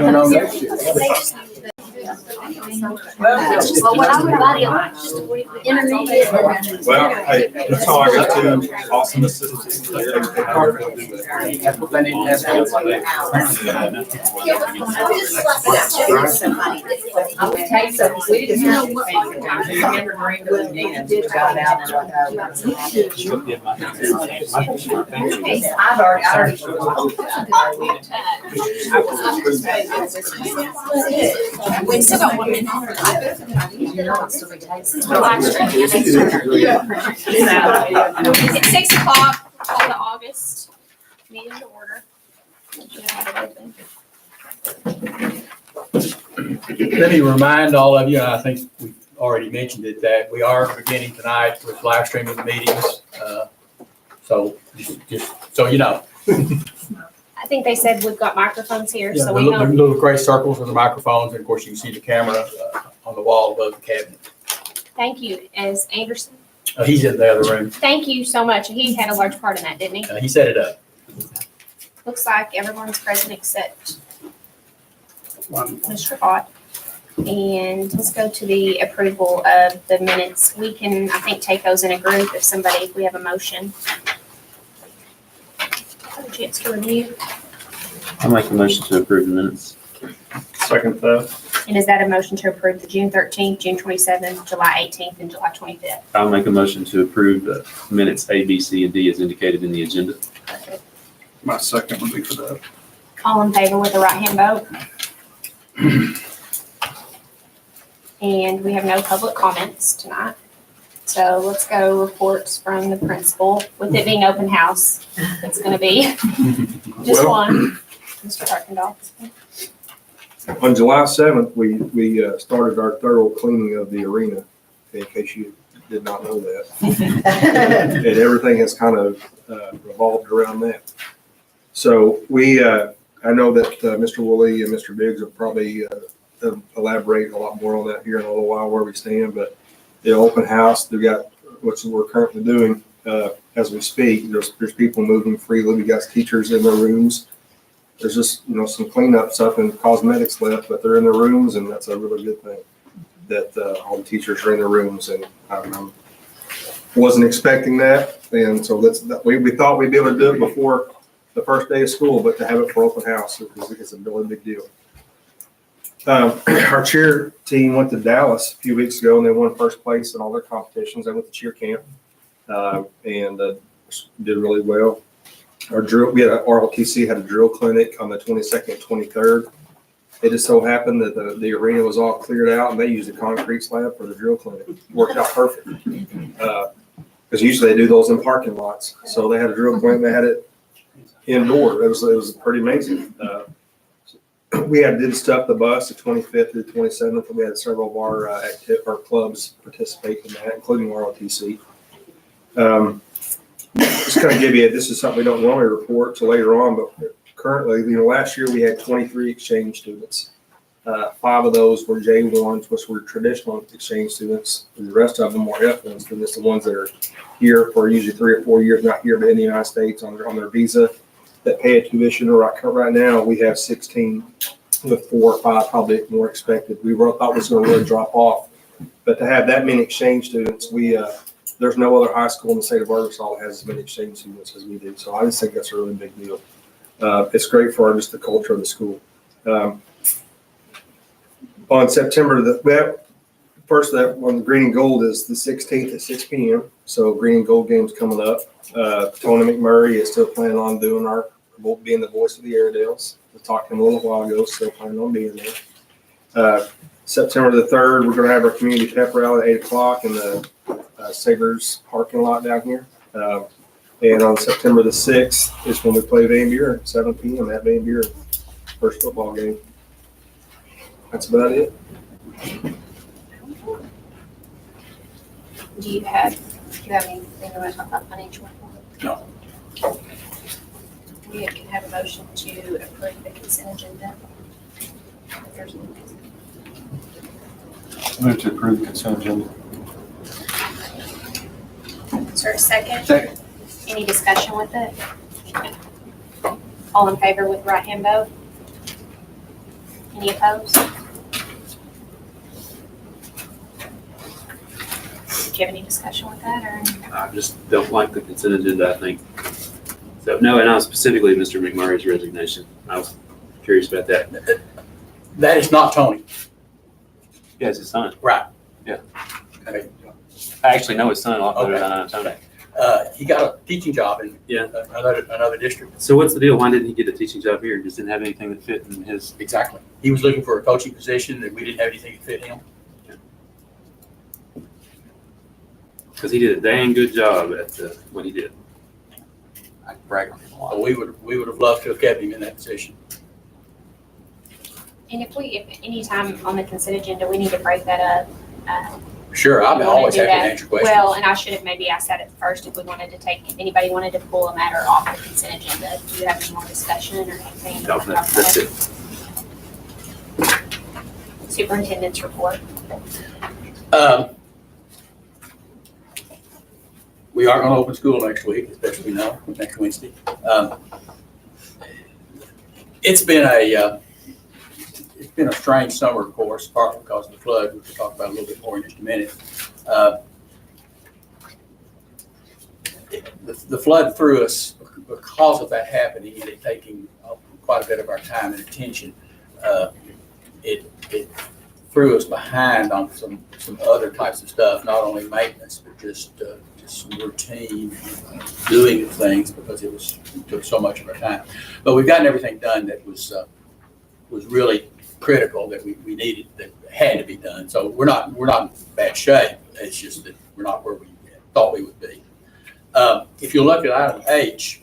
No, next year. Well, when I was intermediate. Well, hey, that's all I got two awesome assistants. That's what they need to I would take some, we didn't have anything. Remember during the weekend, we got out and I've already. We still got 1 minute. It's 6 o'clock, call the August meeting to order. Let me remind all of you, I think we already mentioned it, that we are beginning tonight with live streaming the meetings. So just so you know. I think they said we've got microphones here, Yeah, so the we know. little gray circles are the microphones, and of course you can see the camera on the wall above the cabinet. Thank you, as Anderson. He's in the other room. Thank you so much. He had a large part in that, didn't he? He set it up. Looks like everyone's present except Mr. Ott. And let's go to the approval of the minutes. We can, I think, take those in a group if we have a motion. Have a chance to review. I'll make a motion to approve the minutes. Second that. And is that a motion to approve the June 13th, June 27th, July 18th, and July 25th? I'll make a motion to approve the minutes A, B, C, and D as indicated in the agenda. My second would be for that. All in favor with the right hand vote? And we have no public comments tonight. So let's go reports from the principal. With it being open house, it's going to be just Well, one. Mr. Harkendall. On July 7th, we started our thorough cleaning of the arena, in case you did not know that. And everything has kind of revolved around that. So I know that Mr. Woolley and Mr. Biggs will probably elaborate a lot more on that here in a little while where we stand, but the open house, we've got what we're currently doing as we speak. There's people moving freely. We got teachers in their rooms. There's just, some cleanup stuff and cosmetics left, but they're in their rooms, and that's a really good thing that all the teachers are in their rooms. And I wasn't expecting that. And so we thought we'd be able to do it before the first day of school, but to have it for open house is a really big deal. Our cheer team went to Dallas a few weeks ago, and they won first place in all their competitions. They went to cheer camp and did really well. RLTC had a drill clinic on the 22nd and 23rd. It just so happened that the arena was all cleared out, and they used a concrete slab for the drill clinic. Worked out perfect because usually they do those in parking lots. So they had a drill clinic. They had it indoor. It was pretty amazing. We did stuff the bus the 25th to the 27th. And we had several of our clubs participate in that, including ROTC. Just kind of give you, this is something we don't normally report till later on, but currently, last year we had 23 exchange students. 5 of those were J1s, which were traditional exchange students. And the rest of them were F1 students, the ones that are here for usually 3 or 4 years, not here, but in the United States on their visa that pay a tuition. Right now, we have 16 with 4 or 5 probably more expected. We thought it was going to really drop off, but to have that many exchange students, there's no other high school in the state of Arkansas that has as many exchange students as we do. So I just think that's a really big deal. It's great for just the culture of the school. On September, on the Green and Gold is the 16th at 6 p.m. So Green and Gold game's coming up. Tony McMurray is still planning on being the voice of the Airedales. We talked to him a little while ago, still planning on being there. September the 3rd, we're going to have our community pep rally at 8 o'clock in the Sabres parking lot down here. And on September the 6th is when we play Van Buren at 7 p.m. at Van Buren, first football game. That's about it. Do you have anything you want to talk about financial? No. We can have a motion to approve the consent agenda. Move to approve the consent agenda. Is there a second? Second. Any discussion with it? All in favor with right hand vote? Any opposed? Do you have any discussion with that, or? I just don't like the consent agenda, I think. So, no, and I was specifically Mr. McMurray's resignation. I was curious about that. That is not Tony. He has his son. Right. Yeah. Okay. I actually know his son a lot better than I know Tony. He got a teaching job in Yeah. another district. So what's the deal? Why didn't he get a teaching job here? Just didn't have anything that fit in his. Exactly. He was looking for a coaching position and we didn't have anything that fit him. Because he did a dang good job at what he did. I brag on him a lot. So we would have loved to have kept him in that position. And if any time on the consent agenda, we need to break that up. Sure, I'm you wanna always do happy to that? answer questions. Well, and I should have maybe asked that at first if we wanted to anybody wanted to pull a matter off the consent agenda. Do you have any more discussion or anything? No, that's it. Superintendent's report. We are going to open school next week, as best we know, next Wednesday. It's been a strange summer, of course, partly because of the flood, which we'll talk about a little bit more in just a minute. The flood threw us, because of that happening and it taking quite a bit of our time and attention, it threw us behind on some other types of stuff, not only maintenance, but just some routine doing of things, because it took so much of our time. But we've gotten everything done that was really critical, that we needed, that had to be done. So we're not in bad shape. It's just that we're not where we thought we would be. If you look at item H,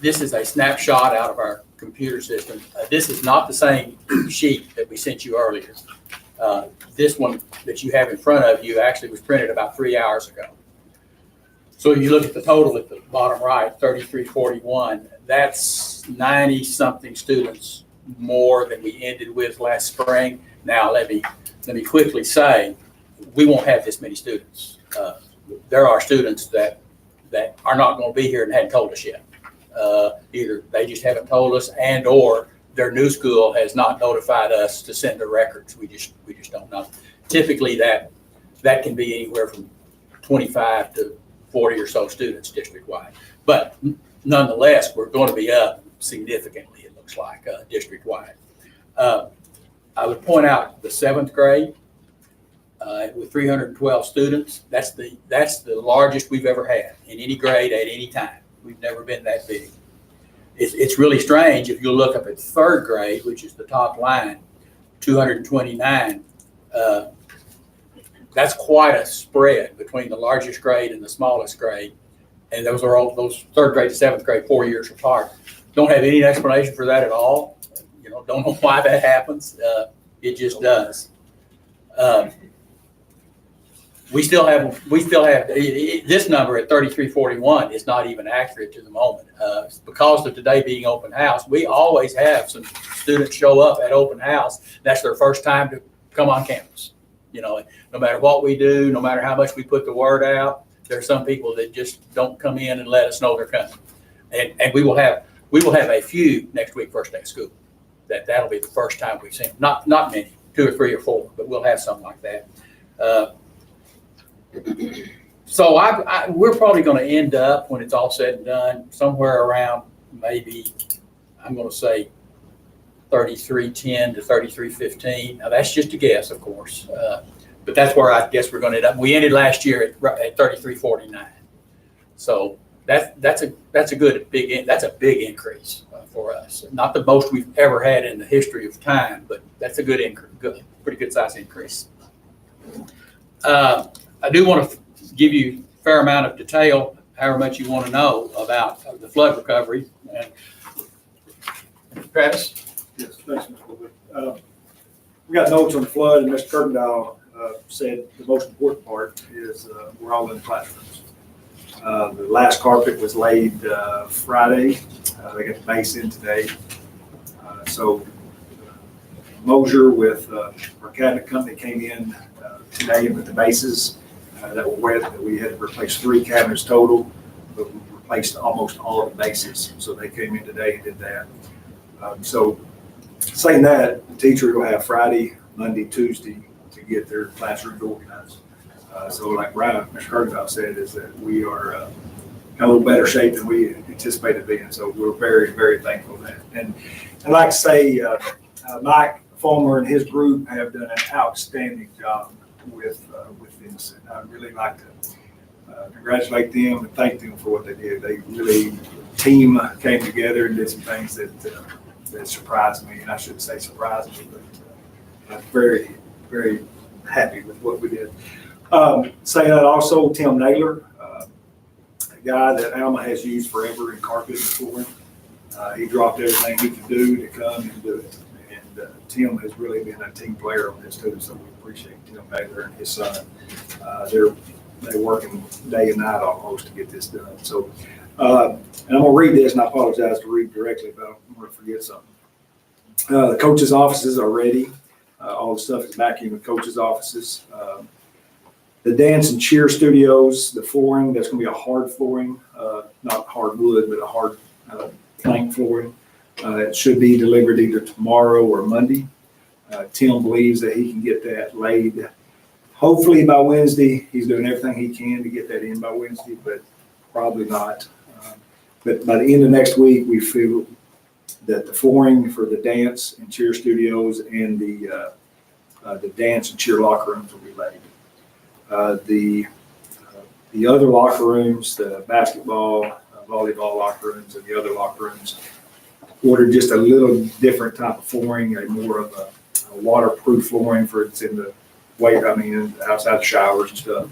this is a snapshot out of our computer system. This is not the same sheet that we sent you earlier. This one that you have in front of you actually was printed about 3 hours ago. So you look at the total at the bottom right, 3341, that's 90-something students more than we ended with last spring. Now, let me quickly say, we won't have this many students. There are students that are not going to be here and hadn't told us yet. Either they just haven't told us, and or their new school has not notified us to send their records. We just don't know. Typically, that can be anywhere from 25 to 40 or so students district-wide. But nonetheless, we're going to be up significantly, it looks like, district-wide. I would point out the 7th grade with 312 students. That's the largest we've ever had in any grade at any time. We've never been that big. It's really strange if you look up at 3rd grade, which is the top line, 229. That's quite a spread between the largest grade and the smallest grade. And those 3rd grade to 7th grade, 4 years apart. Don't have any explanation for that at all. Don't know why that happens. It just does. We still have this number at 3341 is not even accurate to the moment. Because of today being open house, we always have some students show up at open house. That's their first time to come on campus. No matter what we do, no matter how much we put the word out, there are some people that just don't come in and let us know they're coming. And we will have a few next week, first day of school. That'll be the first time we've seen them. Not many, 2 or 3 or 4, but we'll have something like that. So we're probably going to end up, when it's all said and done, somewhere around maybe, I'm going to say 3310 to 3315. Now that's just a guess, of course, but that's where I guess we're going to end up. We ended last year at 3349. So that's a big increase for us. Not the most we've ever had in the history of time, but that's a good increase, pretty good size increase. I do want to give you a fair amount of detail, however much you want to know about the flood recovery. Travis? Yes, thanks, Mr. Woodward. We got notes on the flood, and Mr. Kirkendall said the most important part is we're all in the classrooms. The last carpet was laid Friday. They got the base in today. So Mosier with our cabinet company came in today with the bases that were wet, that we had to replace 3 cabinets total, but we replaced almost all of the bases. So they came in today and did that. So Saying that, the teachers will have Friday, Monday, Tuesday to get their classrooms organized. So like Mr. Kirkendall said, is that we are in a little better shape than we anticipated being. So we're very, very thankful for that. And I'd like to say, Mike Fulmer and his group have done an outstanding job with this. And I'd really like to congratulate them and thank them for what they did. They really, team came together and did some things that surprised me. And I shouldn't say surprised me, but I'm very, very happy with what we did. Say that also, Tim Naylor, a guy that Alma has used forever in carpet and flooring. He dropped everything he could do to come and do it. And Tim has really been a team player on this too, so we appreciate Tim Naylor and his son. They're working day and night almost to get this done. So, and I'm gonna read this, and I apologize to read directly, but I'm gonna forget something. The coaches' offices are ready. All the stuff is back in the coaches' offices. The dance and cheer studios, the flooring, that's gonna be a hard flooring, not hardwood, but a hard plank flooring. It should be delivered either tomorrow or Monday. Tim believes that he can get that laid hopefully by Wednesday. He's doing everything he can to get that in by Wednesday, but probably not. But by the end of next week, we feel that the flooring for the dance and cheer studios and the dance and cheer locker rooms will be laid. The other locker rooms, the basketball, volleyball locker rooms, and the other locker rooms, ordered just a little different type of flooring, a more of a waterproof flooring for it's in the outside the showers and stuff.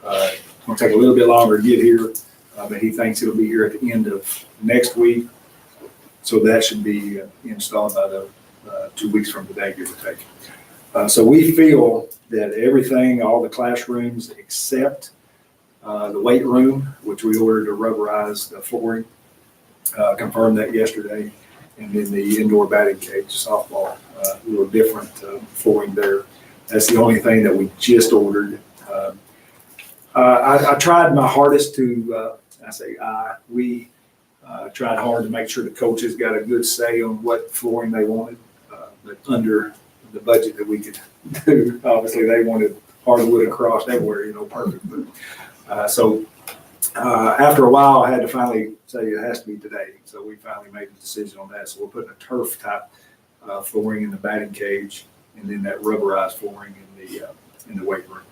It's gonna take a little bit longer to get here, but he thinks it'll be here at the end of next week. So that should be installed by the 2 weeks from today, give or take. So we feel that everything, all the classrooms except the weight room, which we ordered a rubberized flooring, confirmed that yesterday. And then the indoor batting cage, softball, a little different flooring there. That's the only thing that we just ordered. I tried my hardest to, we tried hard to make sure the coaches got a good say on what flooring they wanted, but under the budget that we could do. Obviously, they wanted hardwood across everywhere, perfect. But so after a while, I had to finally say it has to be today. So we finally made the decision on that. So we're putting a turf type flooring in the batting cage, and then that rubberized flooring in the weight room.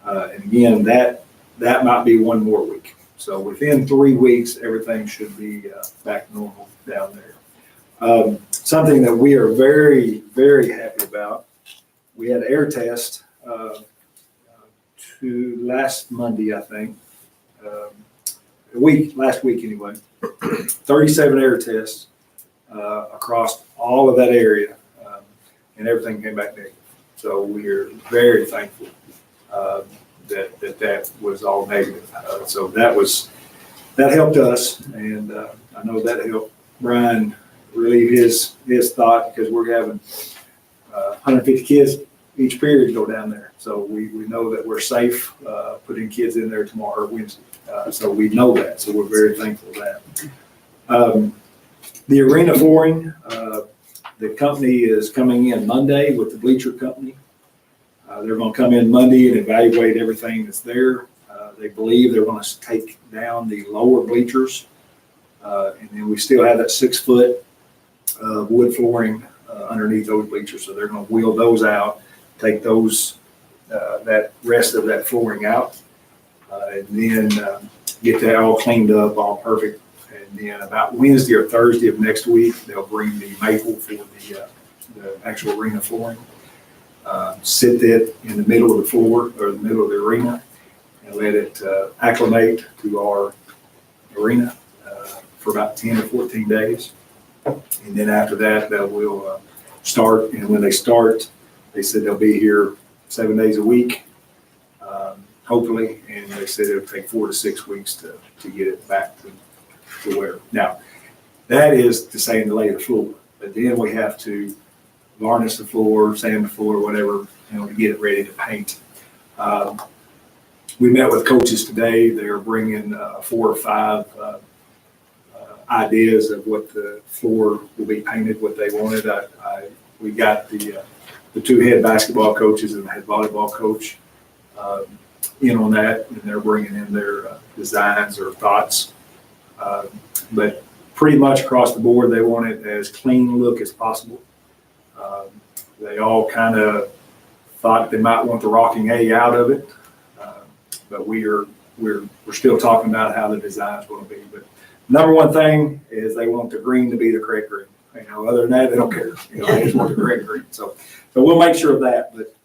And again, that might be one more week. So within 3 weeks, everything should be back normal down there. Something that we are very, very happy about. We had an air test last Monday, I think. Last week anyway. 37 air tests across all of that area, and everything came back negative. So we are very thankful that was all negative. So that helped us, and I know that helped Brian relieve his thought, because we're having 150 kids each period go down there. So we know that we're safe putting kids in there tomorrow or Wednesday. So we know that. So we're very thankful for that. The arena flooring, the company is coming in Monday with the bleacher company. They're going to come in Monday and evaluate everything that's there. They believe they're going to take down the lower bleachers. And then we still have that 6 foot wood flooring underneath those bleachers. So they're going to wheel those out, take those, that rest of that flooring out, and then get that all cleaned up, all perfect. And then about Wednesday or Thursday of next week, they'll bring the maple for the actual arena flooring. Sit that in the middle of the floor or the middle of the arena and let it acclimate to our arena for about 10 or 14 days. And then after that, that will start. And when they start, they said they'll be here 7 days a week, hopefully. And they said it'll take 4 to 6 weeks to get it back to where. Now, that is to say in the lay of the floor. But then we have to varnish the floor, sand the floor, whatever, to get it ready to paint. We met with coaches today. They're bringing 4 or 5 ideas of what the floor will be painted, what they wanted. I We got the two head basketball coaches and the head volleyball coach in on that, and they're bringing in their designs or thoughts. But pretty much across the board, they want it as clean look as possible. They all kind of thought they might want the rocking A out of it, but we're still talking about how the design's going to be. But number one thing is they want the green to be the correct green. You know, other than that, they don't care. You know, they just want the correct green. So we'll make sure of that. But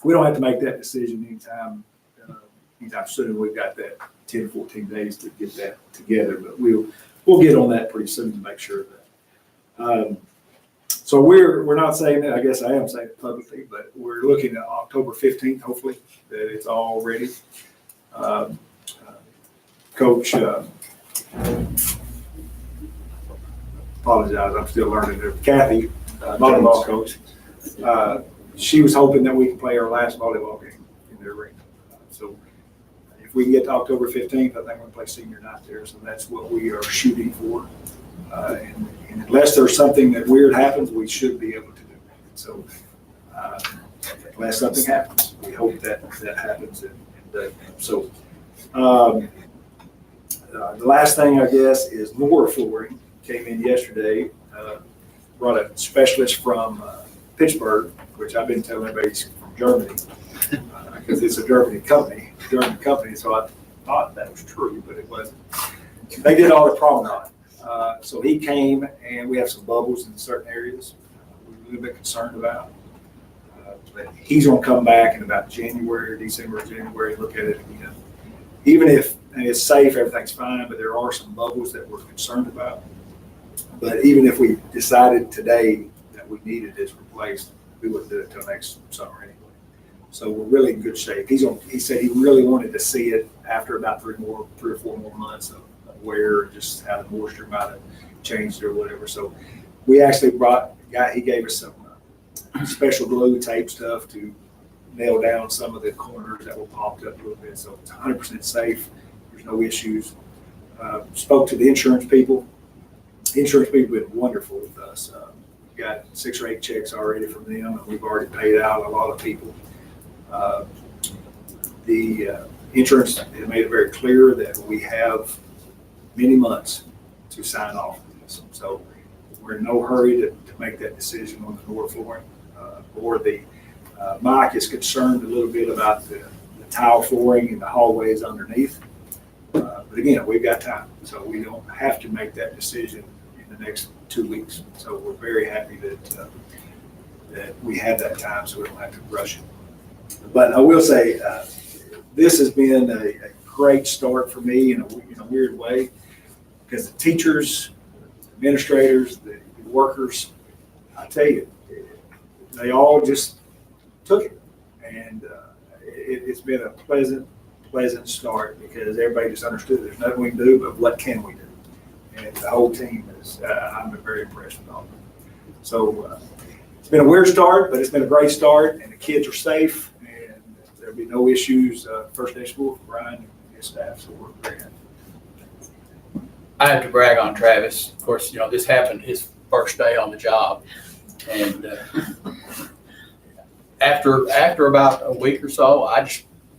we don't have to make that decision anytime soon. We've got that 10, 14 days to get that together. But we'll get on that pretty soon to make sure of that. So we're not saying that. I guess I am saying it publicly, but we're looking at October 15th. Hopefully that it's all ready. Coach. Apologize, I'm still learning there. Kathy, volleyball coach, she was hoping that we could play our last volleyball game in the arena. So if we can get to October 15th, I think we're going to play senior night there. So that's what we are shooting for. And unless there's something that weird happens, we should be able to do it. So unless something happens, we hope that happens. So the last thing, I guess, is Nora Flooring. Came in yesterday, brought a specialist from Pittsburgh, which I've been telling everybody he's from Germany, because it's a German company, so I thought that was true, but it wasn't. They did all the promenade. So he came, and we have some bubbles in certain areas we're a little bit concerned about. But he's going to come back in about December, January, look at it again. Even if it's safe, everything's fine, but there are some bubbles that we're concerned about. But even if we decided today that we needed this replaced, we wouldn't do it till next summer anyway. So we're really in good shape. He said he really wanted to see it after about 3 or 4 more months of wear, just how the moisture might have changed or whatever. So we actually he gave us some special glue tape stuff to nail down some of the corners that were popped up a little bit. So it's 100% safe. There's no issues. Spoke to the insurance people. The insurance people have been wonderful with us. We've got 6 or 8 checks already from them, and we've already paid out a lot of people. The insurance has made it very clear that we have many months to sign off on this. So we're in no hurry to make that decision on the Nora Flooring. Mike is concerned a little bit about the tile flooring in the hallways underneath. But again, we've got time, so we don't have to make that decision in the next 2 weeks. So we're very happy that we have that time, so we don't have to rush it. But I will say, this has been a great start for me in a weird way, because the teachers, the administrators, the workers, I tell you, they all just took it. And it's been a pleasant start, because everybody just understood there's nothing we can do, but what can we do? And the whole team is, I'm very impressed with all of them. So it's been a weird start, but it's been a great start, and the kids are safe, and there'll be no issues first day of school for Brian and his staff, so we're very happy. I have to brag on Travis. Of course, this happened his first day on the job. And after about a week or so,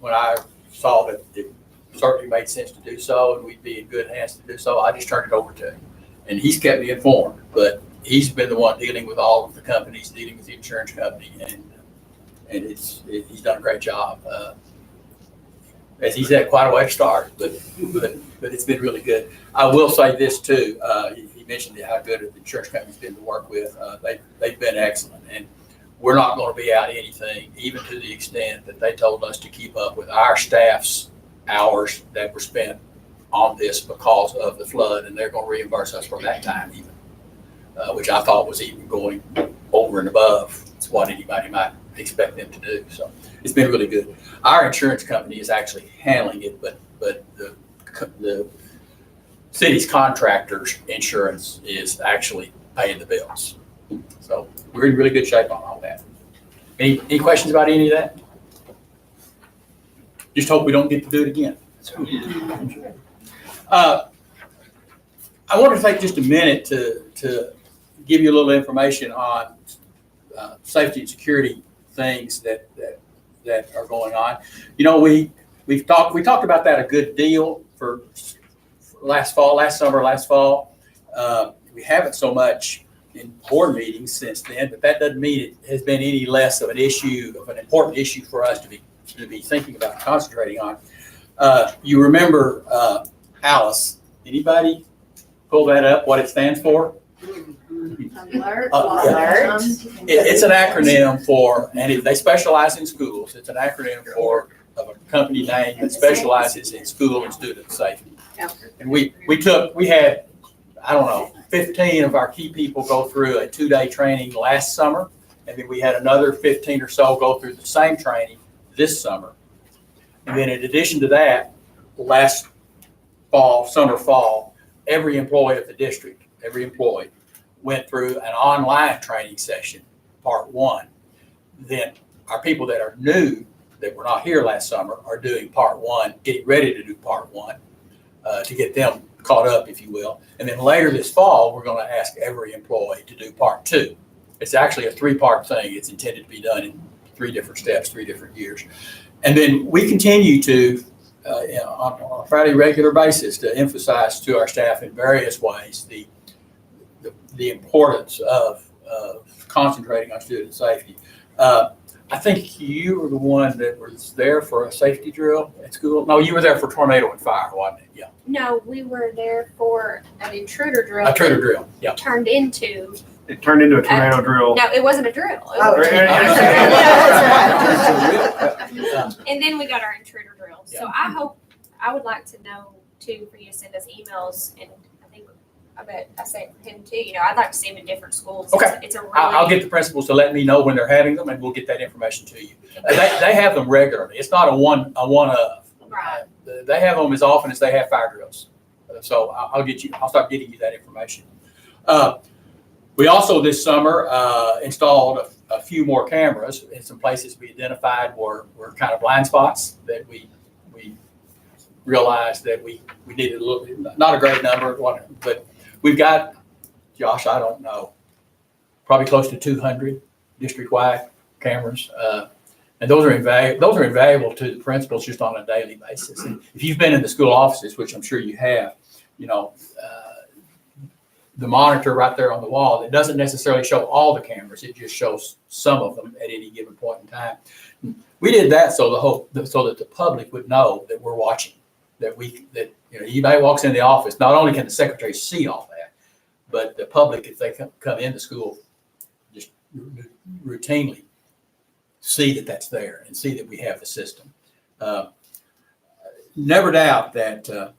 when I saw that it certainly made sense to do so and we'd be in good hands to do so, I just turned it over to him. And he's kept me informed, but he's been the one dealing with all of the companies, dealing with the insurance company, and he's done a great job. As he said, quite a way to start, but it's been really good. I will say this too. He mentioned how good the insurance company's been to work with. They've been excellent, and we're not going to be out anything, even to the extent that they told us to keep up with our staff's hours that were spent on this because of the flood, and they're going to reimburse us for that time even, which I thought was even going over and above what anybody might expect them to do. So it's been really good. Our insurance company is actually handling it, but the city's contractors' insurance is actually paying the bills. So we're in really good shape on all that. Any questions about any of that? Just hope we don't get to do it again. I want to take just a minute to give you a little information on safety and security things that are going on. You know, we talked about that a good deal for last summer, last fall. We haven't so much in board meetings since then, but that doesn't mean it has been any less of an important issue for us to be thinking about and concentrating on. You remember ALICE? Anybody pull that up, what it stands for? Alert. Yeah. It's an acronym for, and they specialize in schools. It's an acronym for of a company name that specializes in school and student safety. And we had, I don't know, 15 of our key people go through a 2-day training last summer. And then we had another 15 or so go through the same training this summer. And then in addition to that, last summer, fall, every employee of the district, every employee went through an online training session, part 1. Then our people that are new, that were not here last summer, are doing part 1, getting ready to do part 1 to get them caught up, if you will. And then later this fall, we're going to ask every employee to do part 2. It's actually a 3-part thing. It's intended to be done in 3 different steps, 3 different years. And then we continue to, on a fairly regular basis, to emphasize to our staff in various ways the importance of concentrating on student safety. I think you were the one that was there for a safety drill at school. No, you were there for tornado and fire, wasn't it? Yeah. No, we were there for an intruder drill. A intruder drill, yeah. Turned into, It turned into a tornado drill. no, it wasn't a drill. It Oh, was- Yeah. And then we got our intruder drill. So I would like to know too, for you to send us emails, and I bet I say it for him too, I'd like to see him in different schools. Okay. It's a really. I'll get the principals to let me know when they're having them, and we'll get that information to you. They have them regularly. It's not a one of. Right. They have them as often as they have fire drills. So I'll start getting you that information. We also this summer installed a few more cameras in some places we identified were kind of blind spots that we realized that we needed a little, not a great number, but we've got, Josh, I don't know, probably close to 200 district-wide cameras. And those are invaluable to the principals just on a daily basis. And if you've been in the school offices, which I'm sure you have, the monitor right there on the wall, it doesn't necessarily show all the cameras. It just shows some of them at any given point in time. We did that so that the public would know that we're watching, that anybody walks in the office, not only can the secretary see all that, but the public, if they come into school, just routinely see that that's there and see that we have the system. Never doubt that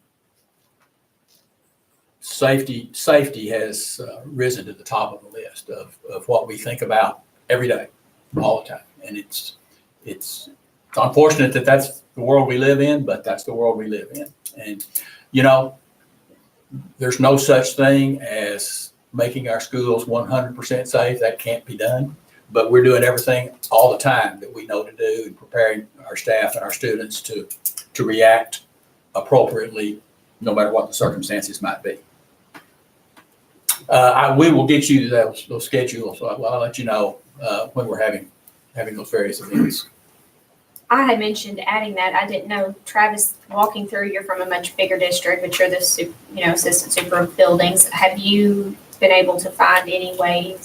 safety has risen to the top of the list of what we think about every day, all the time. And it's unfortunate that that's the world we live in, but that's the world we live in. And, there's no such thing as making our schools 100% safe. That can't be done. But we're doing everything all the time that we know to do and preparing our staff and our students to react appropriately, no matter what the circumstances might be. We will get you those schedules. I'll let you know when we're having those various events. I had mentioned adding that. I didn't know, Travis, walking through, you're from a much bigger district, but you're the assistant super of buildings. Have you been able to find anything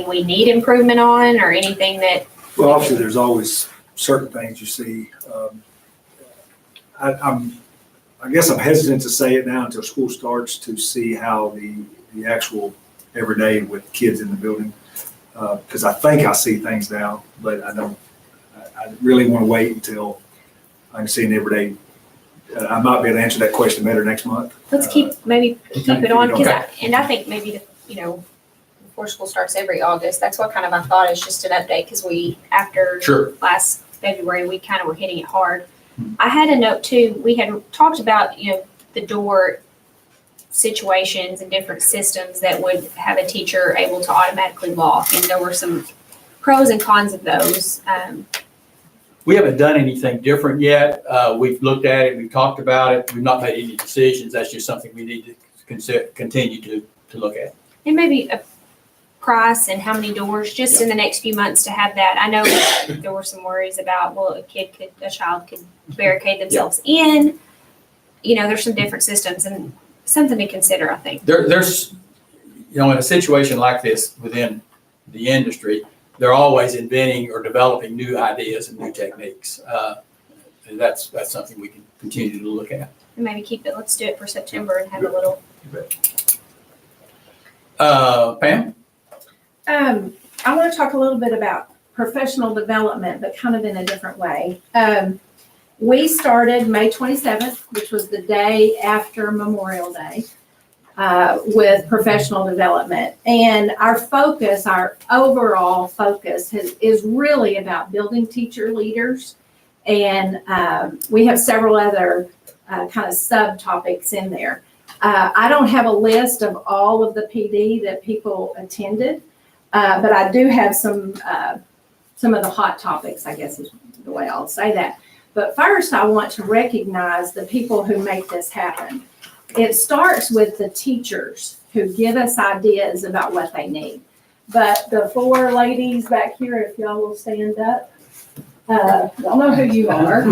we need improvement on, or anything that? Well, obviously, there's always certain things you see. I guess I'm hesitant to say it now until school starts to see how the actual everyday with kids in the building, because I think I see things now, but I don't. I really want to wait until I'm seeing everyday. I might be able to answer that question better next month. Let's keep it on, because Okay. I think maybe before school starts every August, that's what kind of I thought is just an update, because after Sure. last February, we kind of were hitting it hard. I had a note too, we had talked about, the door situations and different systems that would have a teacher able to automatically lock, and there were some pros and cons of those. We haven't done anything different yet. We've looked at it, we've talked about it, we've not made any decisions. That's just something we need to continue to look at. And maybe price and how many doors, just in the next few months to have that. I know there were some worries about, well, a child could barricade themselves in. You know, there's some different systems and something to consider, I think. There's, in a situation like this within the industry, they're always inventing or developing new ideas and new techniques. And that's something we can continue to look at. And maybe let's do it for September and have a little. Pam? I want to talk a little bit about professional development, but kind of in a different way. We started May 27th, which was the day after Memorial Day, with professional development. And our overall focus is really about building teacher leaders. And we have several other kind of subtopics in there. I don't have a list of all of the PD that people attended, but I do have some of the hot topics, I guess is the way I'll say that. But first, I want to recognize the people who make this happen. It starts with the teachers who give us ideas about what they need. But the four ladies back here, if y'all will stand up, y'all know who you are.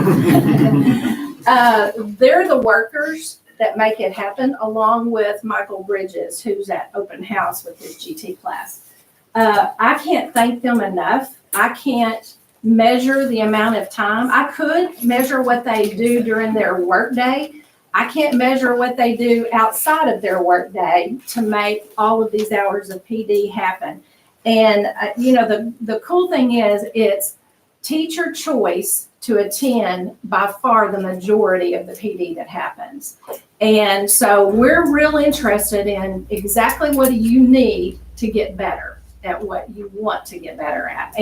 They're the workers that make it happen, along with Michael Bridges, who's at open house with his GT class. I can't thank them enough. I can't measure the amount of time. I could measure what they do during their workday. I can't measure what they do outside of their workday to make all of these hours of PD happen. And, the cool thing is it's teacher choice to attend by far the majority of the PD that happens. And so we're real interested in exactly what do you need to get better at what you want to get better at.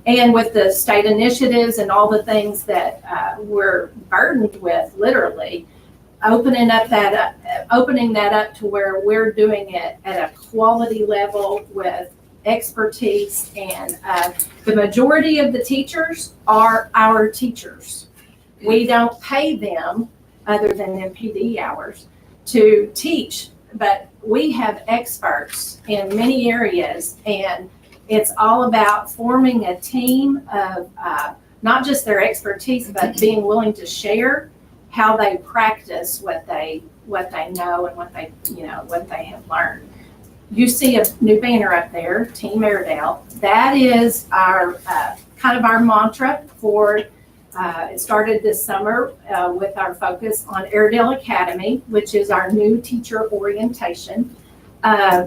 And with the state initiatives and all the things that we're burdened with, literally, opening that up to where we're doing it at a quality level with expertise. And the majority of the teachers are our teachers. We don't pay them, other than MPD hours, to teach, but we have experts in many areas, and it's all about forming a team of not just their expertise, but being willing to share how they practice what they know and what they have learned. You see a new banner up there, Team Airedale. That is our kind of our mantra for. It started this summer with our focus on Airedale Academy, which is our new teacher orientation.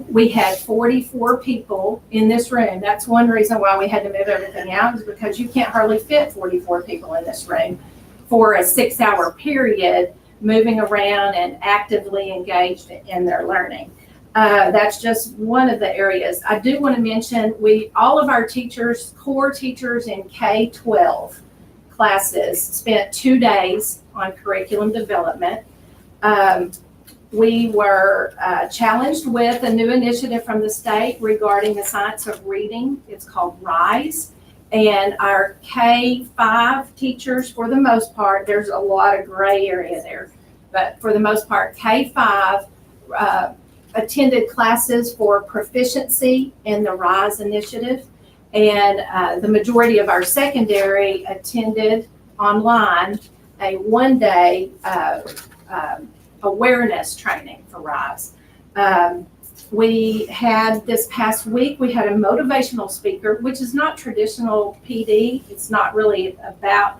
We had 44 people in this room. That's one reason why we had to move everything out, is because you can't hardly fit 44 people in this room for a 6-hour period, moving around and actively engaged in their learning. That's just one of the areas. I do want to mention all of our teachers, core teachers in K-12 classes, spent 2 days on curriculum development. We were challenged with a new initiative from the state regarding the science of reading. It's called RISE. And our K-5 teachers, for the most part, there's a lot of gray area there, but for the most part, K-5 attended classes for proficiency in the RISE initiative. And the majority of our secondary attended online a one-day awareness training for RISE. We had this past week, we had a motivational speaker, which is not traditional PD. It's not really about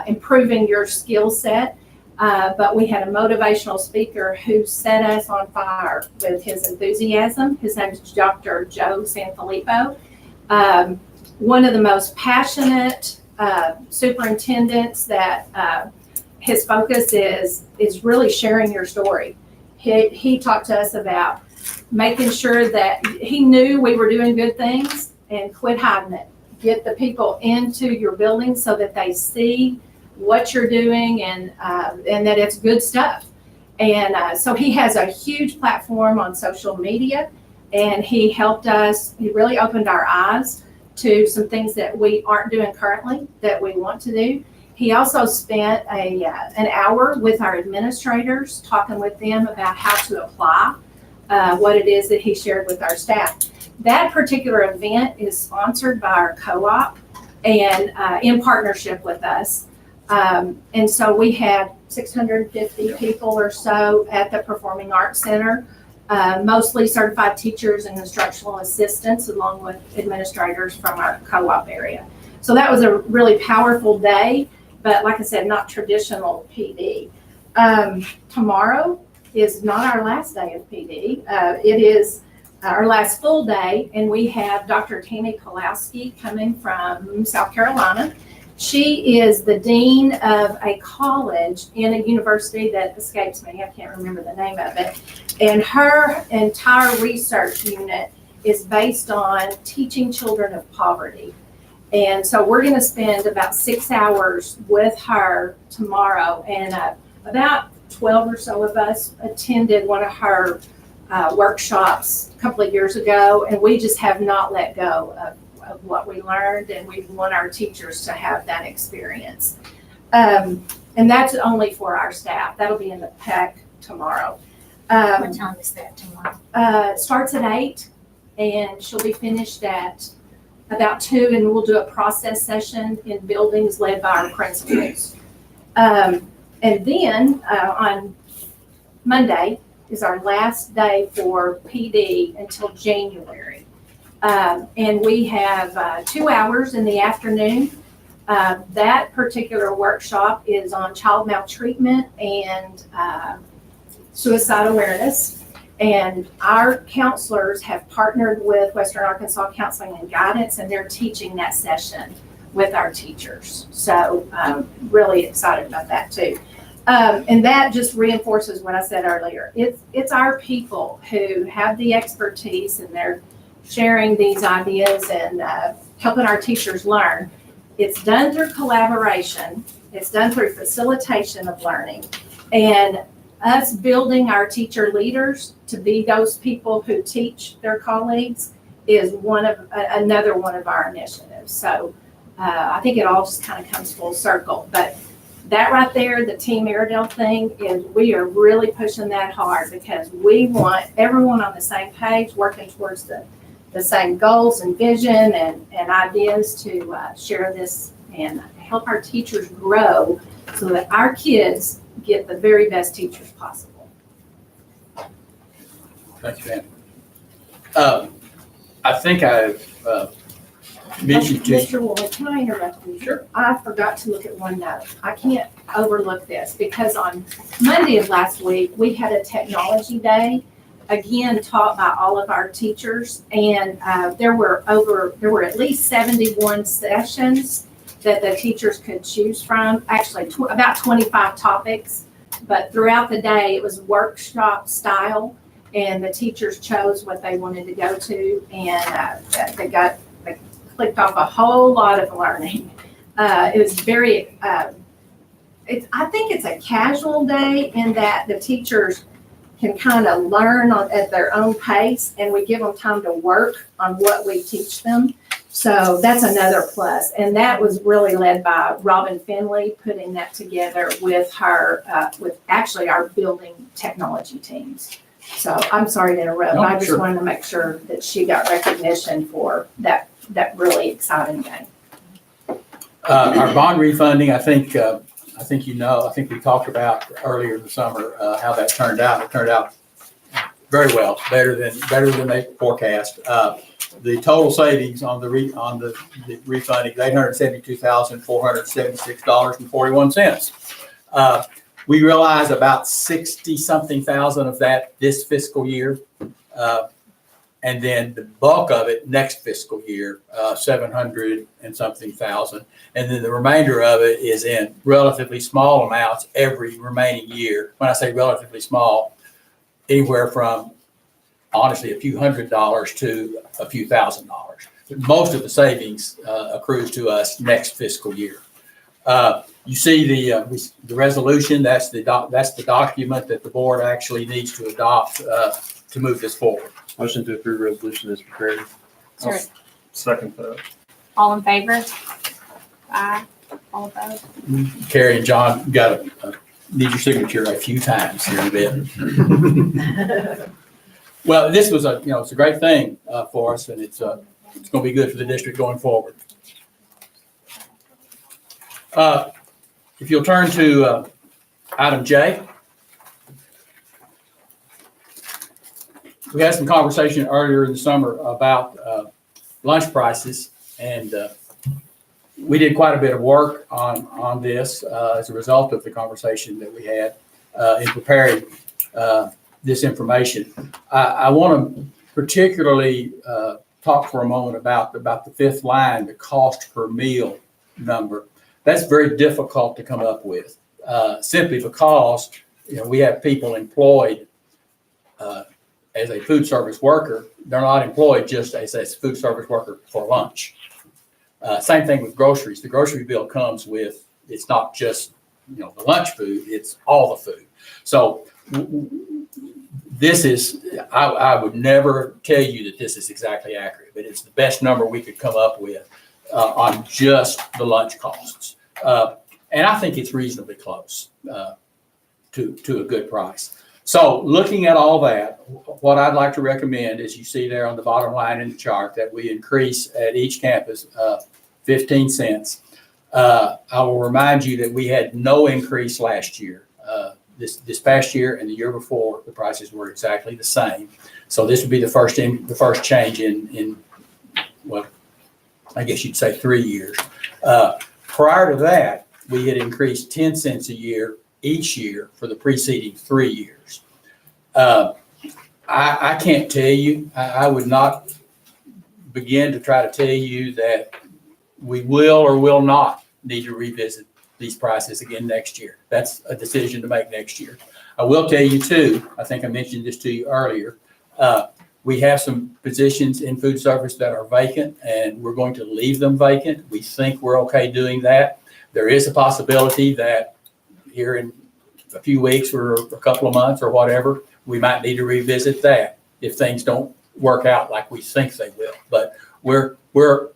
improving your skill set, but we had a motivational speaker who set us on fire with his enthusiasm. His name is Dr. Joe Sanfilippo. One of the most passionate superintendents that his focus is really sharing your story. He talked to us about making sure that he knew we were doing good things and quit hiding it. Get the people into your building so that they see what you're doing and that it's good stuff. And so he has a huge platform on social media, and he helped us. He really opened our eyes to some things that we aren't doing currently that we want to do. He also spent an hour with our administrators, talking with them about how to apply what it is that he shared with our staff. That particular event is sponsored by our co-op and in partnership with us. And so we had 650 people or so at the Performing Arts Center, mostly certified teachers and instructional assistants, along with administrators from our co-op area. So that was a really powerful day, but like I said, not traditional PD. Tomorrow is not our last day of PD. It is our last full day, and we have Dr. Tammy Kolowski coming from South Carolina. She is the dean of a college in a university that escapes me. I can't remember the name of it. And her entire research unit is based on teaching children of poverty. And so we're going to spend about 6 hours with her tomorrow. And about 12 or so of us attended one of her workshops a couple of years ago. And we just have not let go of what we learned, and we want our teachers to have that experience. And that's only for our staff. That'll be in the PEC tomorrow. What time is that tomorrow? It starts at 8, and she'll be finished at about 2, and we'll do a process session in buildings led by our principals. And then on Monday is our last day for PD until January. And we have 2 hours in the afternoon. That particular workshop is on child maltreatment and suicide awareness. And our counselors have partnered with Western Arkansas Counseling and Guidance, and they're teaching that session with our teachers. So I'm really excited about that too. And that just reinforces what I said earlier. It's our people who have the expertise, and they're sharing these ideas and helping our teachers learn. It's done through collaboration. It's done through facilitation of learning, and us building our teacher leaders to be those people who teach their colleagues is another one of our initiatives. So I think it all just kind of comes full circle. But that right there, the Team Iredell thing, is we are really pushing that hard because we want everyone on the same page, working towards the same goals and vision and ideas to share this and help our teachers grow so that our kids get the very best teachers possible. Thank you, Ann. I think I've mentioned to you. Mr. Woolley, can I interrupt you? Sure. I forgot to look at one note. I can't overlook this because on Monday of last week, we had a technology day, again, taught by all of our teachers. And there were at least 71 sessions that the teachers could choose from, actually about 25 topics. But throughout the day, it was workshop style, and the teachers chose what they wanted to go to, and they clicked off a whole lot of learning. It was very, I think it's a casual day in that the teachers can kind of learn at their own pace, and we give them time to work on what we teach them. So that's another plus. And that was really led by Robin Finley, putting that together with her, with actually our building technology teams. So I'm sorry to interrupt. No, I just sure. wanted to make sure that she got recognition for that really exciting day. Our bond refunding, I think we talked about earlier in the summer how that turned out. It turned out very well, better than they forecast. The total savings on the refunding is $872,476.41. We realized about 60-something thousand of that this fiscal year. And then the bulk of it next fiscal year, 700 and something thousand. And then the remainder of it is in relatively small amounts every remaining year. When I say relatively small, anywhere from honestly a few $100s to a few $1,000s. Most of the savings accrues to us next fiscal year. You see the resolution. That's the document that the board actually needs to adopt to move this forward. Motion to approve resolution is prepared. Sure. Second that. All in favor? Aye. All opposed? Carrie and John need your signature a few times here in a bit. Well, this was it's a great thing for us, and it's going to be good for the district going forward. If you'll turn to item J. We had some conversation earlier in the summer about lunch prices, and we did quite a bit of work on this as a result of the conversation that we had in preparing this information. I want to particularly talk for a moment about the fifth line, the cost per meal number. That's very difficult to come up with, simply because we have people employed as a food service worker. They're not employed just as a food service worker for lunch. Same thing with groceries. The grocery bill comes with, it's not just the lunch food, it's all the food. So this is, I would never tell you that this is exactly accurate, but it's the best number we could come up with on just the lunch costs. And I think it's reasonably close to a good price. So looking at all that, what I'd like to recommend is, you see there on the bottom line in the chart, that we increase at each campus 15 cents. I will remind you that we had no increase last year. This past year and the year before, the prices were exactly the same. So this would be the first change in well, I guess you'd say 3 years. Prior to that, we had increased 10 cents a year each year for the preceding 3 years. I can't tell you, I would not begin to try to tell you that we will or will not need to revisit these prices again next year. That's a decision to make next year. I will tell you too, I think I mentioned this to you earlier, we have some positions in food service that are vacant, and we're going to leave them vacant. We think we're okay doing that. There is a possibility that here in a few weeks or a couple of months or whatever, we might need to revisit that if things don't work out like we think they will. But we're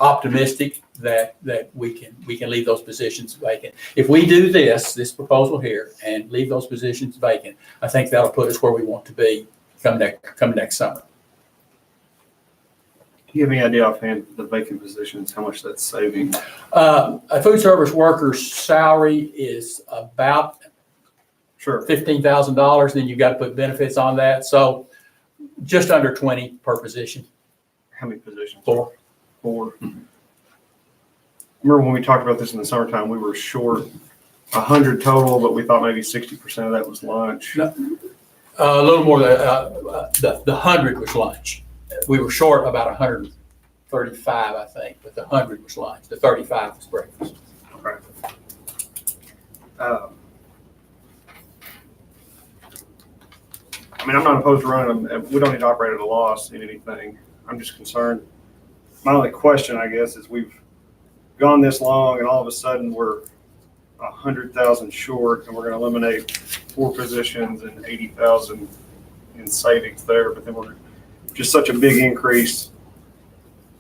optimistic that we can leave those positions vacant. If we do this proposal here and leave those positions vacant, I think that'll put us where we want to be come next summer. Do you have any idea offhand the vacant positions, how much that's saving? A food service worker's salary is about $15,000. Then you've got to put benefits on that. So just under 20 per position. How many positions? 4. Mm-hmm. Remember when we talked about this in the summertime, we were short 100 total, but we thought maybe 60% of that was lunch. No, a little more than the 100 was lunch. We were short about 135, I think, but the 100 was lunch. The 35 was breakfast. Okay. I mean, I'm not opposed to running them. We don't need to operate at a loss in anything. I'm just concerned. My only question, I guess, is we've gone this long and all of a sudden we're 100,000 short, and we're going to eliminate 4 positions and 80,000 in savings there. But then we're just such a big increase.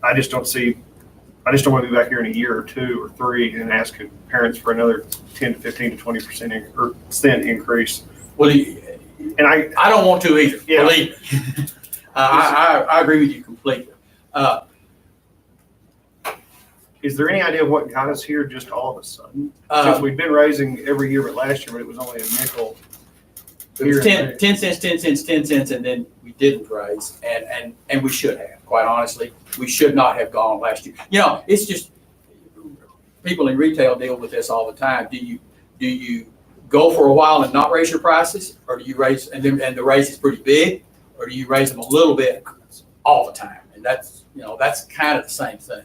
I just don't want to be back here in a year or 2 or 3 and asking parents for another 10 to 15 to 20% increase. Well, and I don't want to either. Yeah. Believe me. I agree with you completely. Is there any idea what got us here just all of a sudden? Since we've been raising every year, but last year, but it was only a nickel. It was 10 cents, 10 cents, 10 cents, and then we didn't raise, and we should have, quite honestly. We should not have gone last year. It's just, people in retail deal with this all the time. Do you go for a while and not raise your prices, or do you raise, and the raise is pretty big, or do you raise them a little bit all the time? And that's kind of the same thing.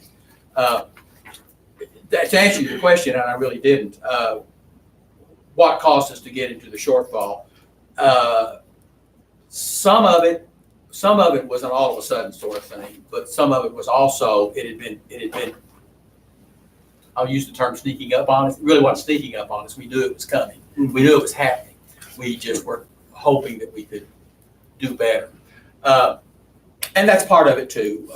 To answer your question, and I really didn't, what caused us to get into the shortfall? Some of it was an all of a sudden sort of thing, but some of it was also, it had been, I'll use the term sneaking up on us. It really wasn't sneaking up on us. We knew it was coming. We knew it was happening. We just were hoping that we could do better. And that's part of it too.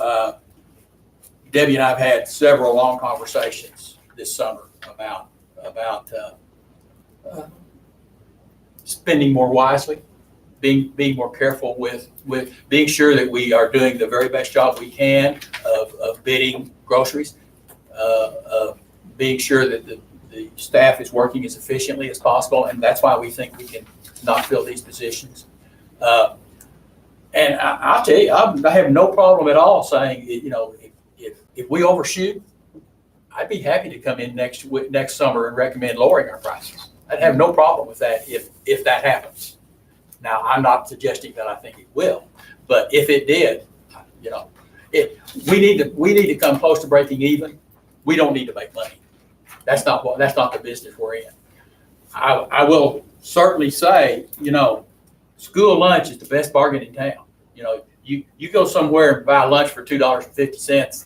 Debbie and I have had several long conversations this summer about spending more wisely being more careful with being sure that we are doing the very best job we can of bidding groceries, being sure that the staff is working as efficiently as possible, and that's why we think we can not fill these positions. And I'll tell you, I have no problem at all saying, if we overshoot, I'd be happy to come in next summer and recommend lowering our prices. I'd have no problem with that if that happens. Now, I'm not suggesting that I think it will, but if it did, we need to come close to breaking even. We don't need to make money. That's not the business we're in. I will certainly say, school lunch is the best bargain in town. You go somewhere and buy lunch for $2.50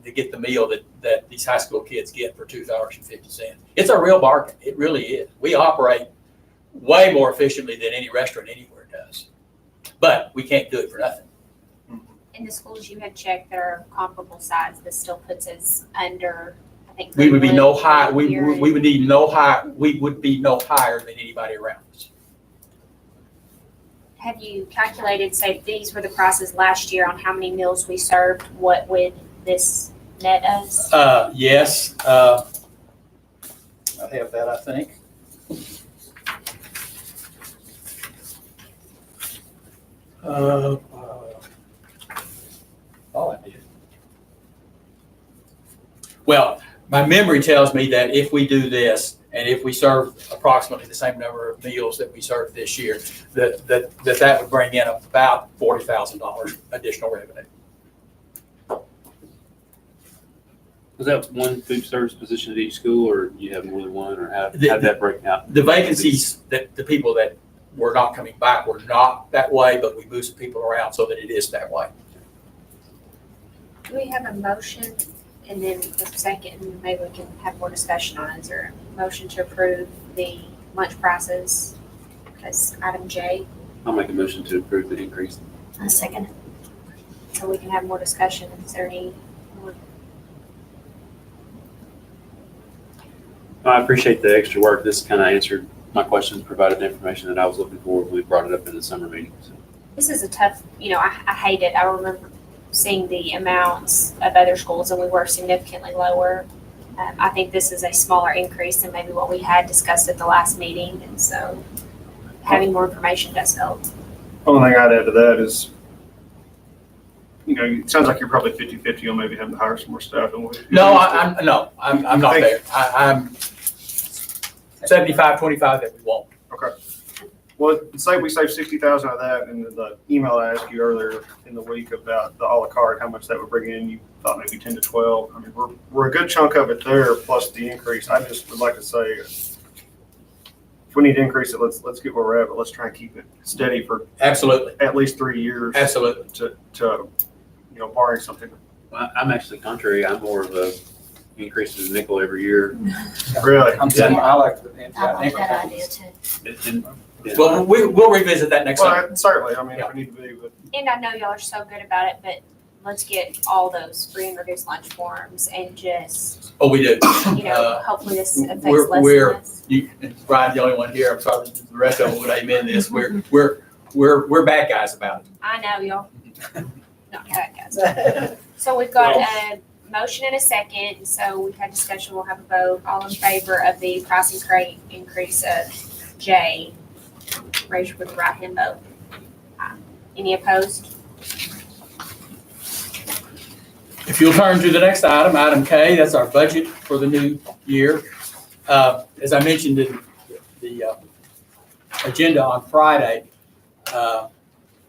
to get the meal that these high school kids get for $2.50. It's a real bargain. It really is. We operate way more efficiently than any restaurant anywhere does, but we can't do it for nothing. In the schools you had checked that are comparable size, this still puts us under, I think. We would be no high. We Greenwood, would need no high. We would be no higher than anybody around us. Have you calculated, say, these were the prices last year on how many meals we served? What would this net us? Yes. I have that, I think. Oh, I did. Well, my memory tells me that if we do this, and if we serve approximately the same number of meals that we served this year, that would bring in about $40,000 additional revenue. Was that one food service position at each school, or you have more than one, or how did that break out? The vacancies, that the people that were not coming back were not that way, but we moved some people around so that it is that way. Do we have a motion and then a second, and maybe we can have more discussion on it? Is there a motion to approve the lunch prices as item J? I'll make a motion to approve the increase. A second. So we can have more discussion. Is there any more? I appreciate the extra work. This kind of answered my questions, provided the information that I was looking for when we brought it up in the summer meeting. So. This is a tough, I hate it. I remember seeing the amounts of other schools and we were significantly lower. I think this is a smaller increase than maybe what we had discussed at the last meeting. And so having more information does help. Only thing I'd add to that is, it sounds like you're probably 50-50 on maybe having to hire some more staff. No, I'm not there. I'm 75-25 that we won't. Okay. Well, say we save 60,000 of that, and the email I asked you earlier in the week about the a la carte, how much that would bring in, you thought maybe 10 to 12. I mean, we're a good chunk of it there, plus the increase. I just would like to say, if we need to increase it, let's get where we're at, but let's try and keep it steady for Absolutely. at least 3 years. Absolutely. To barring something. Well, I'm actually contrary. I'm more of a increase in the nickel every year. Really? I like the. I like that idea too. Well, we'll revisit that next summer. Well, certainly. I mean, if we need to be, but. And I know y'all are so good about it, but let's get all those free and reduced lunch forms and just, Oh, we do. hopefully this affects we're- less we're- than this. You, and Brian, the only one here. I'm sorry, the rest of them would amen this. We're bad guys about it. I know y'all. Not bad guys. So we've got a motion and a second. So we've had discussion. We'll have a vote. All in favor of the price increase of J, raise your right hand vote. Any opposed? If you'll turn to the next item, item K, that's our budget for the new year. As I mentioned in the agenda on Friday,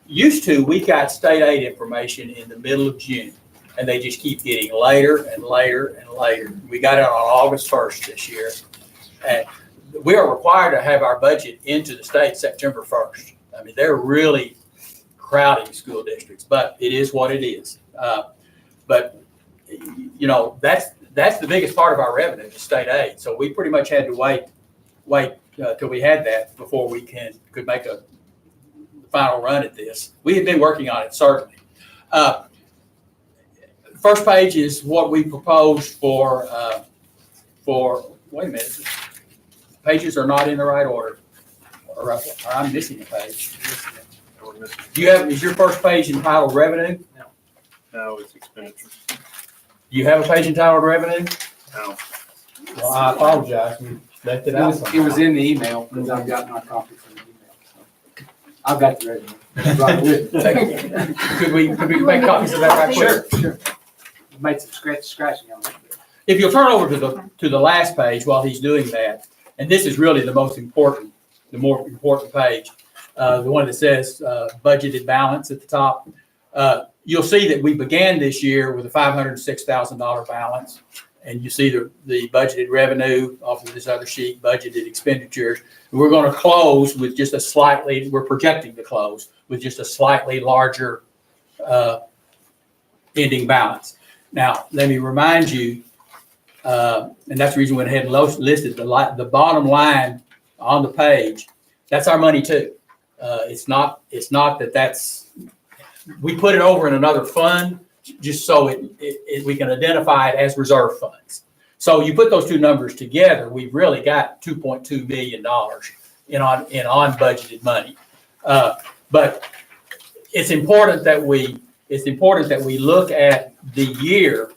we got state aid information in the middle of June, and they just keep getting later and later and later. We got it on August 1st this year, and we are required to have our budget into the state September 1st. I mean, they're really crowding school districts, but it is what it is. But that's the biggest part of our revenue, is state aid. So we pretty much had to wait till we had that before we could make a final run at this. We had been working on it, certainly. First page is what we proposed for, wait a minute, pages are not in the right order. or I'm missing a page. Do you have, is your first page entitled revenue? No, it's expenditures. Do you have a page entitled revenue? No. Well, I apologize, we left it It out. was in the email, because I've got my copy from the email. So. I've got the resume. Right with me. Could we make copies of that right quick? Sure. Made some scratching on it. If you'll turn over to the last page while he's doing that, and this is really the more important page, the one that says budgeted balance at the top. You'll see that we began this year with a $506,000 balance, and you see the budgeted revenue off of this other sheet, budgeted expenditures. And we're going to close with just we're projecting to close with just a slightly larger ending balance. Now, let me remind you, and that's the reason we went ahead and listed the bottom line on the page. That's our money too. It's not that's, we put it over in another fund just so we can identify it as reserve funds. So you put those two numbers together, we've really got $2.2 million in unbudgeted money. But it's important that we look at the year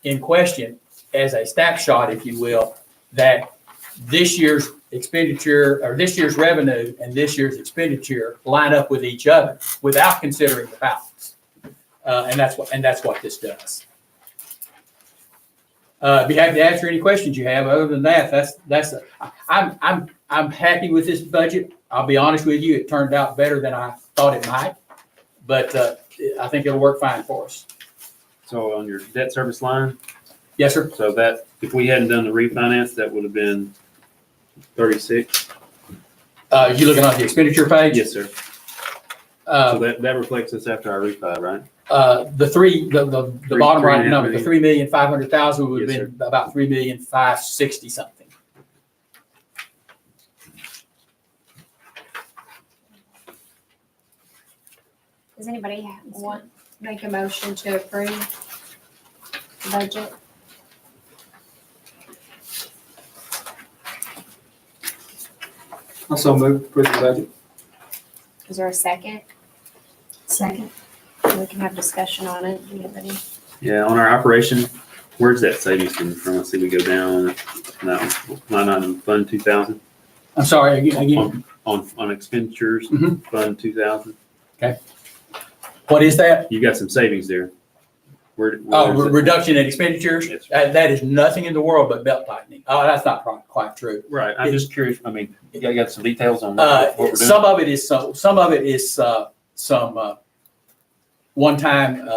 in question as a snapshot, if you will, that this year's expenditure or this year's revenue and this year's expenditure line up with each other without considering the balance. And that's what this does. Be happy to answer any questions you have. Other than that, I'm happy with this budget. I'll be honest with you, it turned out better than I thought it might, but I think it'll work fine for us. So on your debt service line, Yes, sir. so that, if we hadn't done the refinance, that would have been 36? You looking on the expenditure page? Yes, sir. So that reflects us after our refi, right? The bottom right number, the 3,500,000 would have Yes, been about 3,560,000 something. Does anybody want to make a motion to approve the budget? Also move for the budget. Is there a second? Second. We can have discussion on it. Do you have any? Yeah, on our operation, where's that savings coming from? Let's see, we go down line item fund 2,000 I'm sorry, again, on expenditures, Mhm. fund 2,000. what is that? You got some savings there. Where Oh, is it? reduction in expenditures? Yes. That is nothing in the world but belt tightening. Oh, that's not quite true. Right, I'm just curious, I mean, you got some details on what we're doing? Some of it is some one-time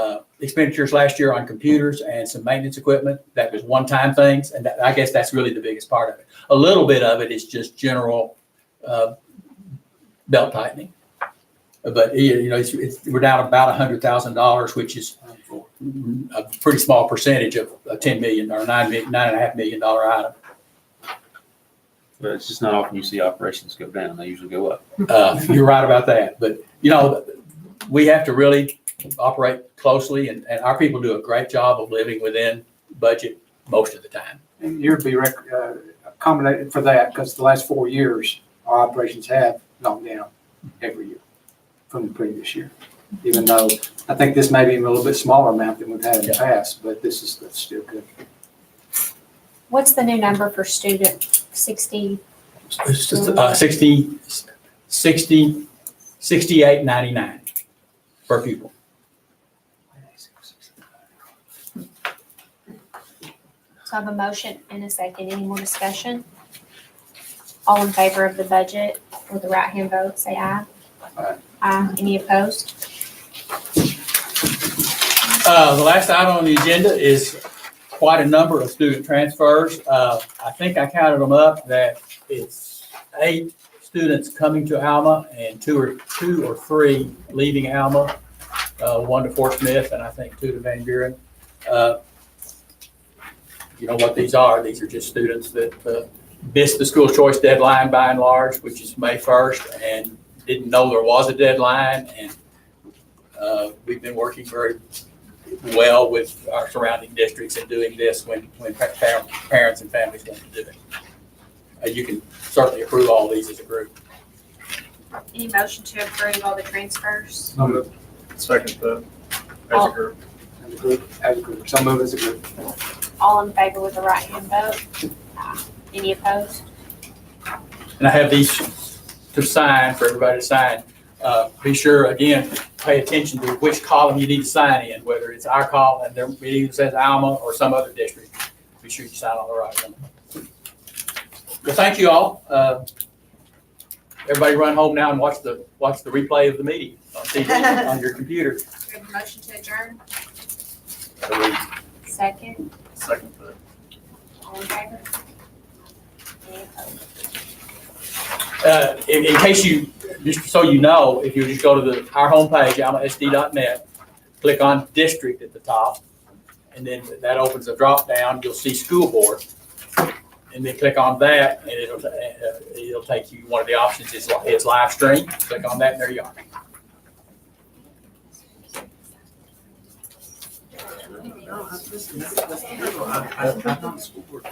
expenditures last year on computers and some maintenance equipment. That was one-time things, and I guess that's really the biggest part of it. A little bit of it is just general belt tightening. But we're down about $100,000, which is a pretty small percentage of a $10 million or $9.5 million item. But it's just not often you see operations go down, they usually go up. You're right about that, but we have to really operate closely, and our people do a great job of living within budget most of the time. And you'll be accommodated for that, because the last 4 years, our operations have gone down every year from the previous year. Even though I think this may be a little bit smaller amount than we've had in the past, but that's still good. What's the new number for student 60? 68.99 per pupil. So I have a motion and a second. Any more discussion? All in favor of the budget with the right-hand vote, say aye. Aye. Aye. Any opposed? The last item on the agenda is quite a number of student transfers. I think I counted them up that it's 8 students coming to Alma and two or three leaving Alma, 1 to Fort Smith and I think 2 to Van Buren. You know what these are. These are just students that missed the school choice deadline by and large, which is May 1st, and didn't know there was a deadline. And we've been working very well with our surrounding districts in doing this when parents and families want to do it. You can certainly approve all these as a group. Any motion to approve all the transfers? Second, as All- a group. As a group, some of us as a group. All in favor with the right hand vote? Any opposed? And I have these to sign, for everybody to sign. Be sure, again, pay attention to which column you need to sign in, whether it's our column and there, it either says Alma or some other district. Be sure you sign on the right one. Well, thank you all. Everybody run home now and watch the replay of the meeting on TV, on your computer. Do we have a motion to adjourn? Second, Second, all in favor? Any opposed? In case you, just so you know, if you just go to our homepage, almasd.net, click on district at the top, and then that opens a drop down, you'll see school board. And then click on that, and it'll take you, one of the options is live stream. Click on that, and there you are. I'm not a school board.